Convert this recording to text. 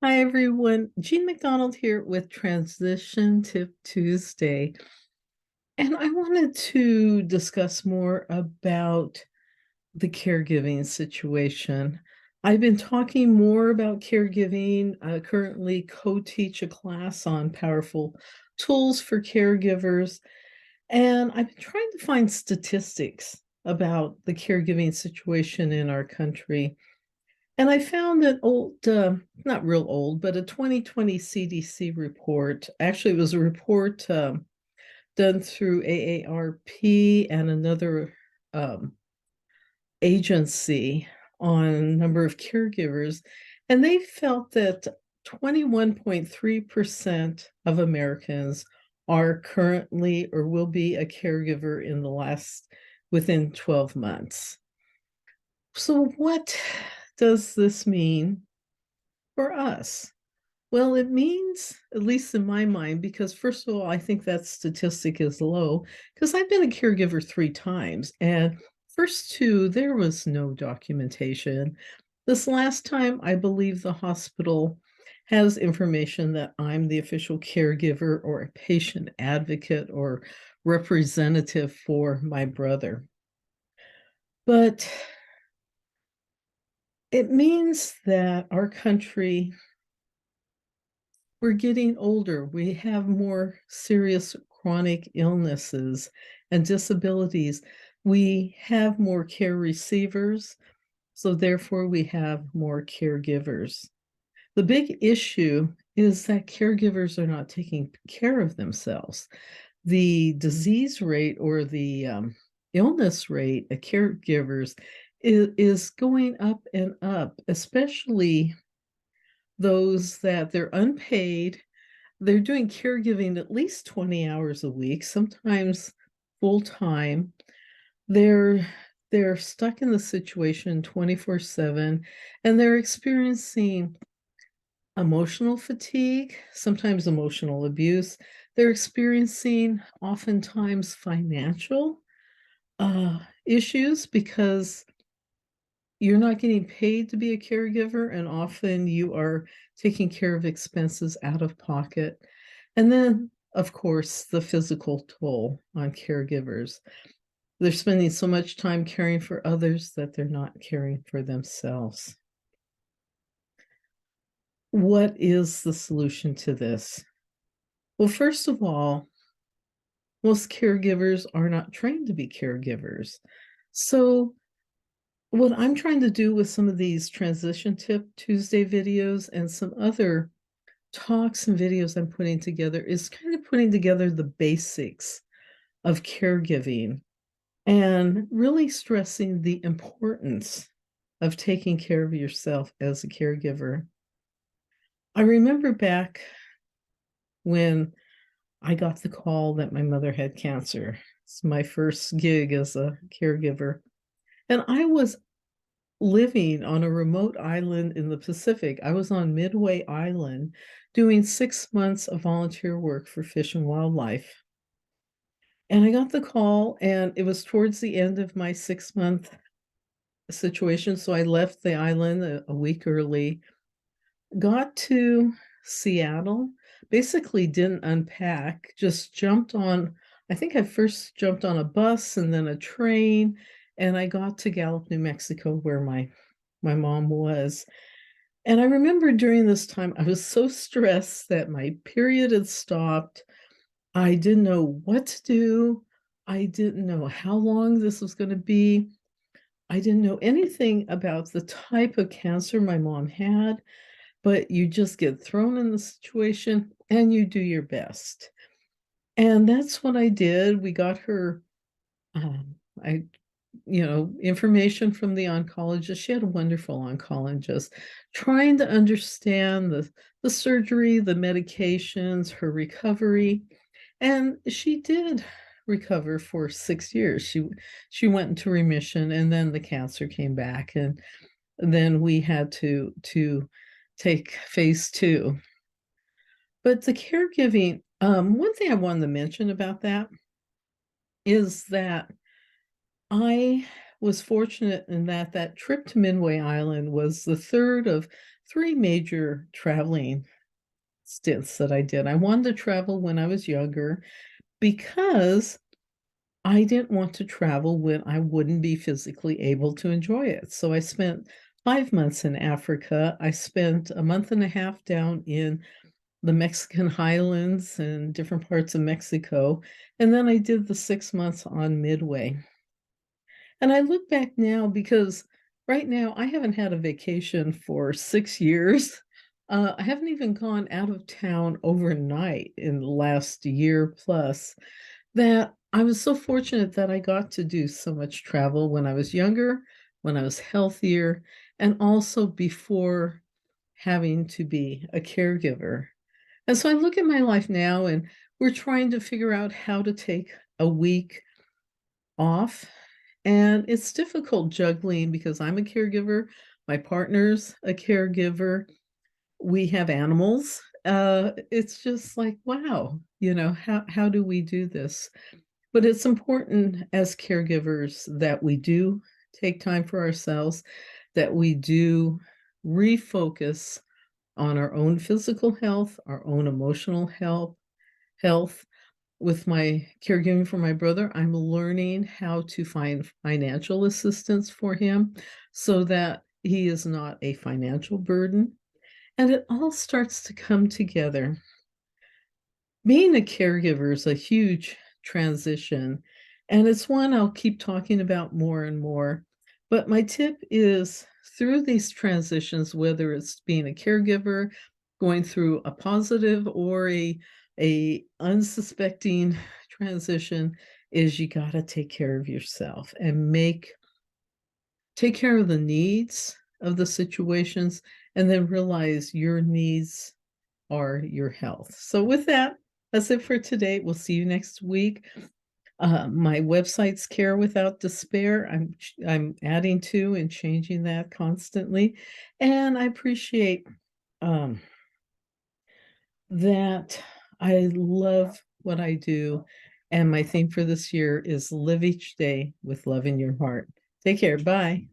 Hi, everyone. Jean McDonald here with Transition Tip Tuesday. And I wanted to discuss more about the caregiving situation. I've been talking more about caregiving. I currently co-teach a class on powerful tools for caregivers. And I've been trying to find statistics about the caregiving situation in our country. And I found an old, not real old, but a 2020 CDC report. Actually, it was a report done through AARP and another um, agency on number of caregivers. And they felt that 21.3% of Americans are currently or will be a caregiver in the within 12 months. So, what does this mean for us? Well, it means, at least in my mind, because first of all, I think that statistic is low because I've been a caregiver 3 times. And first two, there was no documentation. This last time, I believe the hospital has information that I'm the official caregiver or a patient advocate or representative for my brother. But it means that our country, we're getting older. We have more serious chronic illnesses and disabilities. We have more care receivers, so therefore we have more caregivers. The big issue is that caregivers are not taking care of themselves. The disease rate or the illness rate of caregivers is going up and up, especially those that they're unpaid. They're doing caregiving at least 20 hours a week, sometimes full time. They're they're stuck in the situation 24/7 and they're experiencing emotional fatigue, sometimes emotional abuse. They're experiencing oftentimes financial issues because you're not getting paid to be a caregiver, and often you are taking care of expenses out of pocket. And then, of course, the physical toll on caregivers. They're spending so much time caring for others that they're not caring for themselves. What is the solution to this? Well, first of all, most caregivers are not trained to be caregivers. So what I'm trying to do with some of these Transition Tip Tuesday videos and some other talks and videos I'm putting together is kind of putting together the basics of caregiving and really stressing the importance of taking care of yourself as a caregiver. I remember back when I got the call that my mother had cancer. It's my first gig as a caregiver. And I was living on a remote island in the Pacific. I was on Midway Island doing 6 months of volunteer work for Fish and Wildlife. And I got the call, and it was towards the end of my 6 month situation. So I left the island a week early, got to Seattle, basically didn't unpack, just jumped on. I think I first jumped on a bus and then a train, and I got to Gallup, New Mexico, where my mom was. And I remember during this time, I was so stressed that my period had stopped. I didn't know what to do. I didn't know how long this was going to be. I didn't know anything about the type of cancer my mom had, but you just get thrown in the situation and you do your best. And that's what I did. We got her, I information from the oncologist. She had a wonderful oncologist, trying to understand the surgery, the medications, her recovery. And she did recover for 6 years. She went into remission, and then the cancer came back, and then we had to take phase two. But the caregiving, one thing I wanted to mention about that is that I was fortunate in that that trip to Midway Island was the third of three major traveling stints that I did. I wanted to travel when I was younger because I didn't want to travel when I wouldn't be physically able to enjoy it. So I spent 5 months in Africa. I spent a month and a half down in the Mexican highlands and different parts of Mexico. And then I did the 6 months on Midway. And I look back now because right now I haven't had a vacation for 6 years. I haven't even gone out of town overnight in the last year plus. That I was so fortunate that I got to do so much travel when I was younger, when I was healthier, and also before having to be a caregiver. And so I look at my life now, and we're trying to figure out how to take a week off. And it's difficult juggling because I'm a caregiver, my partner's a caregiver, we have animals. It's just like, wow, how do we do this? But it's important as caregivers that we do take time for ourselves, that we do refocus on our own physical health, our own emotional health. With my caregiving for my brother, I'm learning how to find financial assistance for him so that he is not a financial burden. And it all starts to come together. Being a caregiver is a huge transition, and it's one I'll keep talking about more and more. But my tip is through these transitions, whether it's being a caregiver, going through a positive or a unsuspecting transition, is you got to take care of yourself and take care of the needs of the situations, and then realize your needs are your health. So with that, that's it for today. We'll see you next week. My website's Care Without Despair. I'm adding to and changing that constantly, and I appreciate um, that. I love what I do, and my theme for this year is live each day with love in your heart. Take care. Bye.